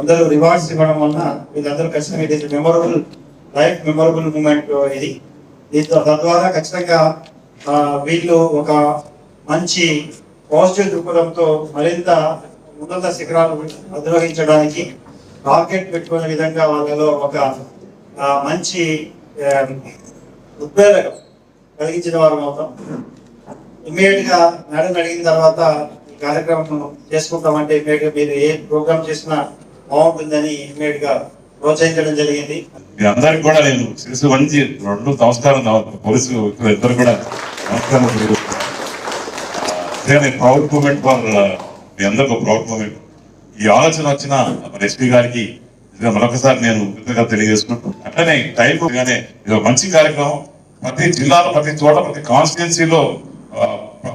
అందరూ రివార్డ్స్ ఇవ్వడం వలన వీళ్ళందరూ ఖచ్చితంగా ఇది మెమొరబుల్ లైఫ్ మెమొరబుల్ మూమెంట్ ఇది. దీంతో తద్వారా ఖచ్చితంగా వీళ్ళు ఒక మంచి పాజిటివ్ దృక్పథంతో మరింత ఉన్నత శిఖరాలు అధిరోహించడానికి రాకెట్ పెట్టుకునే విధంగా వాళ్ళలో ఒక మంచి ఉద్వేగం కలిగించిన వారు అవుతాం. ఇమ్మీడియట్ గా మేడం అడిగిన తర్వాత ఈ కార్యక్రమం చేసుకుంటామంటే ఇమ్మీడియట్ గా మీరు ఏ ప్రోగ్రామ్ చేసినా బాగుంటుందని ఇమ్మీడియట్ గా ప్రోత్సహించడం జరిగింది. మీ అందరికి కూడా నేను శిరస్సు వంచి 2 సంవత్సరాలు పోలీసు ఇద్దరు కూడా నమస్కారం. ప్రౌడ్ మూమెంట్ ఫర్ మీ అందరికి ఒక ప్రౌడ్ మూమెంట్. ఈ ఆలోచన వచ్చిన మన ఎస్పీ గారికి మరొకసారి నేను కృతజ్ఞతలు తెలియజేసుకుంటూ, అట్లనే టైం గానే ఇది ఒక మంచి కార్యక్రమం. ప్రతి జిల్లాలో ప్రతి చోట ప్రతి కాన్స్టిట్యున్సీలో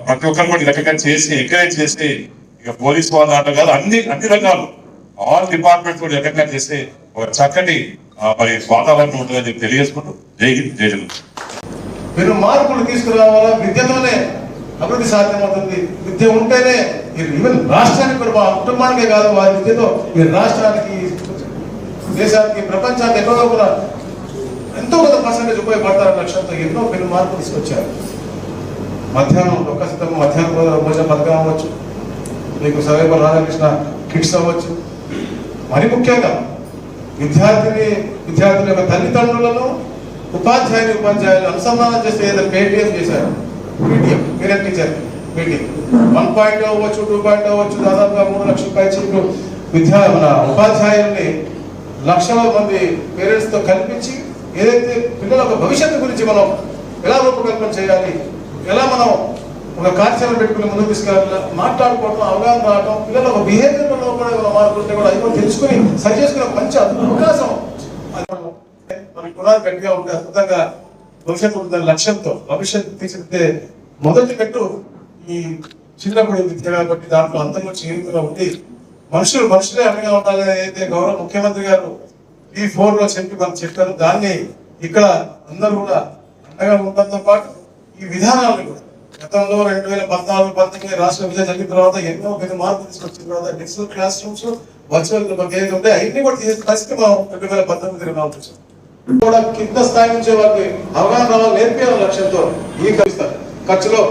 ప్రతి ఒక్కరు కూడా లెక్కగా చేసి ఎంకరేజ్ చేసి ఇక పోలీస్ వాళ్ళ ఆట కాదు అన్ని రంగాలు ఆల్ డిపార్ట్మెంట్స్ కూడా లెక్కగా చేస్తే ఒక చక్కటి మరి వాతావరణం ఉంటుందని చెప్పి తెలియజేసుకుంటూ జై హింద్ జై జగన్. మీరు మార్పులు తీసుకురావాలా, విద్యతోనే అభివృద్ధి సాధ్యమవుతుంది. విద్య ఉంటేనే ఈవెన్ రాష్ట్రానికి కూడా మా కుటుంబానికే కాదు వారి విద్యతో ఈ రాష్ట్రానికి దేశానికి ప్రపంచానికి ఎన్నో కూడా ఎంతో కొంత పర్సెంటేజ్ ఉపయోగపడతారన్న లక్ష్యంతో ఎన్నో పెను మార్పులు తీసుకొచ్చారు. మధ్యాహ్నం ఒక్కసితం మధ్యాహ్నం భోజన పథకం అవ్వచ్చు, మీకు సర్వేపల్లి రాధాకృష్ణ కిట్స్ అవ్వచ్చు. మరి ముఖ్యంగా విద్యార్థుల యొక్క తల్లిదండ్రులను ఉపాధ్యాయులు అనుసంధానం చేస్తే ఏదో పేటిఎం చేశారు. పేటిఎం పేరెంట్ టీచర్ పేటిఎం 1.0 అవ్వచ్చు, 2.0 అవ్వచ్చు, దాదాపుగా 3 లక్షల పైచీలు మన ఉపాధ్యాయుల్ని లక్షల మంది పేరెంట్స్ తో కల్పించి ఏదైతే పిల్లల ఒక భవిష్యత్తు గురించి మనం ఎలా రూపకల్పన చేయాలి, ఎలా మనం ఒక కార్యాచరణ పెట్టుకుని ముందుకు తీసుకెళ్ళాలి, మాట్లాడుకోవడం, అవగాహన రావడం, పిల్లల ఒక బిహేవియర్లో కూడా మార్పుంటే కూడా అవి తెలుసుకుని సరి చేసుకునే మంచి అవకాశం మనకి పునాది గట్టిగా ఉంటే అద్భుతంగా భవిష్యత్తు ఉంటుందని లక్ష్యంతో భవిష్యత్తు తీర్చిదిద్దే మొదటి పెట్టు ఈ చిన్నప్పుడు విద్య కాబట్టి దాంట్లో అంతంగా చేరుకుగా ఉండి మనుషులే అండగా ఉండాలని అయితే గౌరవ ముఖ్యమంత్రి గారు P4 లో చెప్పి మనం చెప్పారు. దాన్ని ఇక్కడ అందరూ కూడా అండగా ఉండడంతో పాటు ఈ విధానాలను కూడా గతంలో 2014-19 రాష్ట్ర విభజన జరిగిన తర్వాత ఎన్నో పెద్ద మార్పులు తీసుకొచ్చిన తర్వాత డిజిటల్ క్లాస్ రూమ్స్ వర్చువల్ ఏదైతే ఉంటాయి అవన్నీ కూడా తీసే పరిస్థితి మనం 2019 రావచ్చు. కూడా కింద స్థాయి నుంచే వాళ్ళకి అవగాహన రావాలి, నేర్పేయాలని లక్ష్యంతో ఈ ఖర్చులో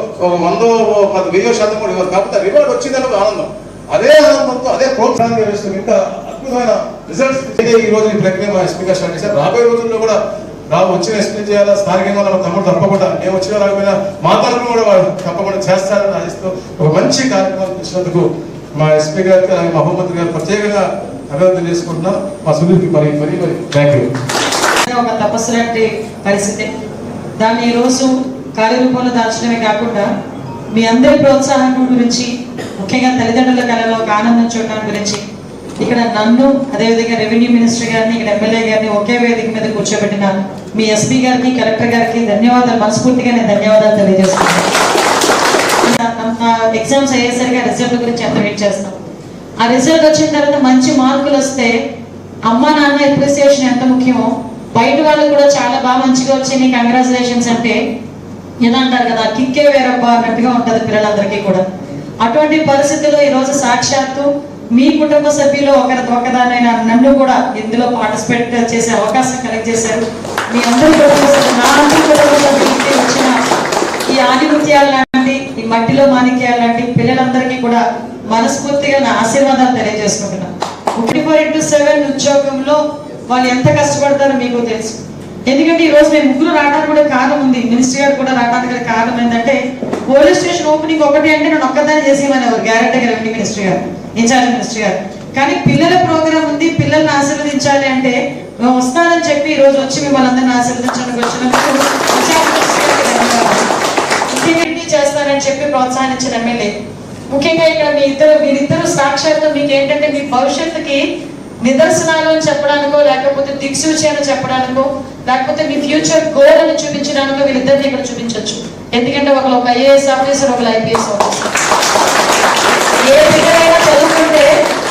100-1000% కూడా ఇవ్వాలి. కాకపోతే రివార్డ్ వచ్చిందని ఒక ఆనందం, అదే ఆనందంతో అదే ప్రోత్సాహం చేస్తుంది. ఇంకా అద్భుతమైన రిజల్ట్స్ ఈ రోజు ఈ ప్రక్రియ మా ఎస్పీ గారు స్టార్ట్ చేశారు. రాబోయే రోజుల్లో కూడా వచ్చిన ఎస్పీ చేయాలా, స్థానికంగా మన తమ్ముడు తప్పకుండా మేము వచ్చినా రాకపోయినా మా తరఫున కూడా వాళ్ళు తప్పకుండా చేస్తారని ఆశిస్తూ ఒక మంచి కార్యక్రమం ఇచ్చినందుకు మా ఎస్పీ గారికి మా హోంమంత్రి గారు ప్రత్యేకంగా అభినందన చేసుకుంటున్నాం. మా సుధీర్కి మరి థ్యాంక్ యూ. ఒక తపస్సు లాంటి పరిస్థితి, దాన్ని ఈ రోజు కార్యరూపంలో దాల్చడమే కాకుండా మీ అందరి ప్రోత్సాహం గురించి, ముఖ్యంగా తల్లిదండ్రుల కళలో ఒక ఆనందం చూడడం గురించి ఇక్కడ నన్ను అదేవిధంగా రెవెన్యూ మినిస్టర్ గారిని ఇక్కడ ఎమ్మెల్యే గారిని ఒకే వేదిక మీద కూర్చోబెట్టిన మీ ఎస్పీ గారికి కలెక్టర్ గారికి ధన్యవాదాలు, మనస్ఫూర్తిగా నేను ధన్యవాదాలు తెలియజేస్తున్నాను. ఎగ్జామ్స్ అయ్యేసరిగా రిజల్ట్ గురించి ఎంత వెయిట్ చేస్తాం. ఆ రిజల్ట్ వచ్చిన తర్వాత మంచి మార్కులు వస్తే అమ్మ నాన్న అప్రిసియేషన్ ఎంత ముఖ్యమో, బయట వాళ్ళు కూడా చాలా బాగా మంచిగా వచ్చి కంగ్రాచులేషన్స్ అంటే ఏదంటారు కదా, కిక్కే వేరబ్బా అన్నట్టుగా ఉంటది పిల్లలందరికీ కూడా. అటువంటి పరిస్థితుల్లో ఈ రోజు సాక్షాత్తు మీ కుటుంబ సభ్యులు ఒకదానైనా నన్ను కూడా ఇందులో పార్టిసిపేట్ చేసే అవకాశం కలెక్ట్ చేశారు. మీ అందరి కుటుంబ సభ్యులు వచ్చిన ఈ ఆనిముత్యాలు లాంటి, ఈ మట్టిలో మాణిక్యాలు లాంటి పిల్లలందరికీ కూడా మనస్ఫూర్తిగా నా ఆశీర్వాదాలు తెలియజేసుకుంటున్నాను. 24/7 ఉద్యోగంలో వాళ్ళు ఎంత కష్టపడతారో మీకు తెలుసు. ఎందుకంటే ఈ రోజు మేము ముగ్గురు రావడానికి కూడా కారణం ఉంది, మినిస్టర్ గారు కూడా రావడానికి కారణం ఏంటంటే పోలీస్ స్టేషన్ ఓపెనింగ్ ఒకటి అంటే నేను ఒక్కదాన్ని చేసేమనేవారు గ్యారెంటీగా రెవెన్యూ మినిస్టర్ గారు, ఇన్ఛార్జ్ మినిస్టర్ గారు. కానీ పిల్లల ప్రోగ్రామ్ ఉంది, పిల్లల్ని ఆశీర్వదించాలి అంటే మేము వస్తానని చెప్పి ఈ రోజు వచ్చి మిమ్మల్ని అందరినీ ఆశీర్వదించడానికి వచ్చినందుకు చేస్తానని చెప్పి ప్రోత్సహించిన ఎమ్మెల్యే, ముఖ్యంగా ఇక్కడ వీరిద్దరు సాక్షాత్తు మీకు ఏంటంటే మీ భవిష్యత్తుకి నిదర్శనాలు అని చెప్పడానికో, లేకపోతే దిక్సూచి అని చెప్పడానికో, లేకపోతే మీ ఫ్యూచర్ గోల్ అని చూపించడానికో వీళ్ళిద్దరిని ఇక్కడ చూపించవచ్చు. ఎందుకంటే ఒక IAS ఆఫీసర్, ఒక IPS ఆఫీసర్. ఏ బిడ్డైనా చదువుకుంటే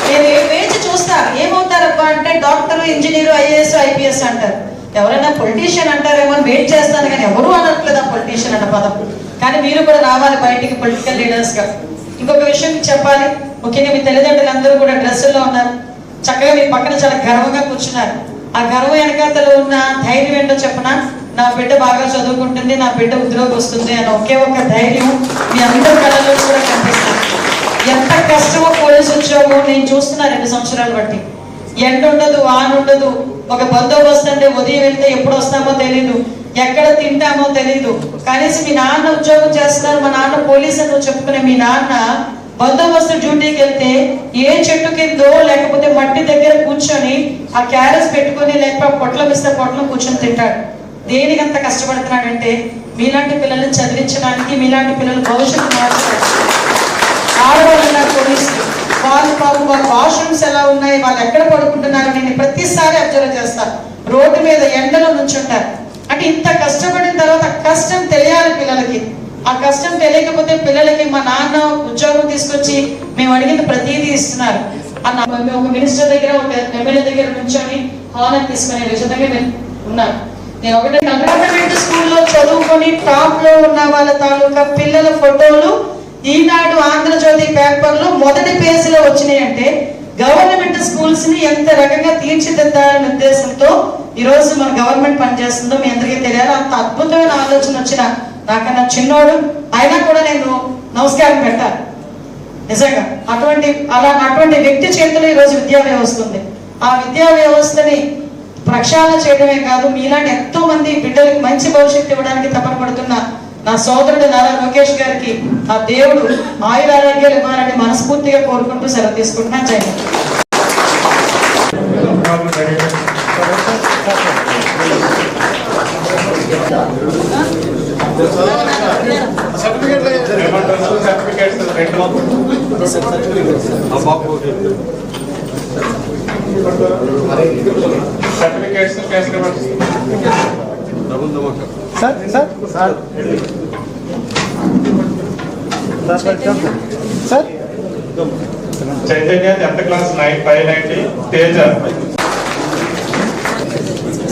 నేను వేచి చూస్తా ఏమవుతారబ్బా అంటే డాక్టర్, ఇంజనీరు, IAS, IPS అంటారు. ఎవరైనా పొలిటీషియన్ అంటారేమో అని వెయిట్ చేస్తాను, కానీ ఎవరు అనట్లేదు ఆ పొలిటీషియన్ అన్న పదం. కానీ మీరు కూడా రావాలి బయటికి పొలిటికల్ లీడర్స్ గా. ఇంకొక విషయం చెప్పాలి, ముఖ్యంగా మీ తల్లిదండ్రులు అందరూ కూడా డ్రెస్సుల్లో ఉన్నారు, చక్కగా మీ పక్కన చాలా గర్వంగా కూర్చున్నారు. ఆ గర్వం వెనకాతలో ఉన్న ధైర్యం ఏంటో చెప్పనా, నా బిడ్డ బాగా చదువుకుంటుంది, నా బిడ్డ ఉద్యోగం వస్తుంది అని ఒకే ఒక్క ధైర్యం మీ అందరి కళ్ళలో కూడా కనిపిస్తుంది. ఎంత కష్టమో పోలీసు ఉద్యోగం నేను చూస్తున్నా 2 సంవత్సరాలు బట్టి. ఎండ ఉండదు, వాన ఉండదు, ఒక బందోబస్తు అంటే ఉదయం వెళ్తే ఎప్పుడు వస్తామో తెలీదు, ఎక్కడ తింటామో తెలీదు. కనీసం మీ నాన్న ఉద్యోగం చేస్తున్నారు, మా నాన్న పోలీసు అని చెప్పుకునే మీ నాన్న బందోబస్తు డ్యూటీకి వెళ్తే ఏ చెట్టు కిందో లేకపోతే మట్టి దగ్గర కూర్చొని ఆ క్యారెట్స్ పెట్టుకొని లేకపోతే పొట్లం ఇస్తే పొట్లం కూర్చొని తింటాడు. దేనికి అంత కష్టపడుతున్నాడంటే మీలాంటి పిల్లల్ని చదివించడానికి, మీలాంటి పిల్లలు భవిష్యత్తు మార్చడానికి. ఆడవాళ్ళు పోలీసులు వాళ్ళు పాపం వాళ్ళ వాష్రూమ్స్ ఎలా ఉన్నాయి, వాళ్ళు ఎక్కడ పడుకుంటున్నారు నేను ప్రతిసారి అబ్జర్వ్ చేస్తాను. రోడ్డు మీద ఎండలో నుంచుంటారు. అంటే ఇంత కష్టపడిన తర్వాత కష్టం తెలియాలి పిల్లలకి. ఆ కష్టం తెలియకపోతే పిల్లలకి మా నాన్న ఉద్యోగం తీసుకొచ్చి మేము అడిగిన ప్రతిదీ ఇస్తున్నారు. ఒక మినిస్టర్ దగ్గర, ఒక ఎమ్మెల్యే దగ్గర నుంచొని హానర్ తీసుకునే విధంగా ఉన్నారు. నేను ఒకటే గవర్నమెంట్ స్కూల్లో చదువుకొని టాప్ లో ఉన్న వాళ్ళ తాలూకా పిల్లల ఫోటోలు ఈనాడు ఆంధ్రజ్యోతి పేపర్లో మొదటి పేజీలో వచ్చినాయి. అంటే గవర్నమెంట్ స్కూల్స్ ని ఎంత రకంగా తీర్చిదిద్దాలనే ఉద్దేశంతో ఈ రోజు మన గవర్నమెంట్ పనిచేస్తుందో మీ అందరికీ తెలియాలి. అంత అద్భుతమైన ఆలోచన వచ్చిన నాకన్నా చిన్నోడు అయినా కూడా నేను నమస్కారం పెట్టాలి నిజంగా. అటువంటి వ్యక్తి చేతిలో ఈ రోజు విద్యా వ్యవస్థ ఉంది. ఆ విద్యా వ్యవస్థని ప్రక్షాళన చేయడమే కాదు, మీలాంటి ఎంతో మంది బిడ్డలకు మంచి భవిష్యత్తు ఇవ్వడానికి తపన పడుతున్న నా సోదరుడు నారా లోకేష్ గారికి ఆ దేవుడు ఆయురారోగ్యాలు ఇవ్వాలని మనస్ఫూర్తిగా కోరుకుంటూ సెలవు తీసుకుంటున్నా. జై Hind. Chaitanya 10th class 590 Teja.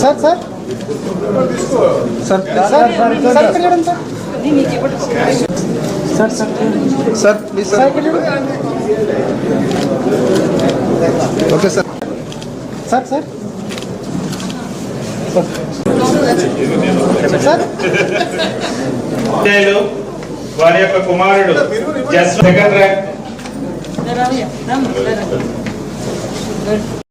Sir sir sir sir sir please sir okay sir sir sir sir వారి యొక్క కుమారుడు జస్ట్ 2nd ర్యాంక్.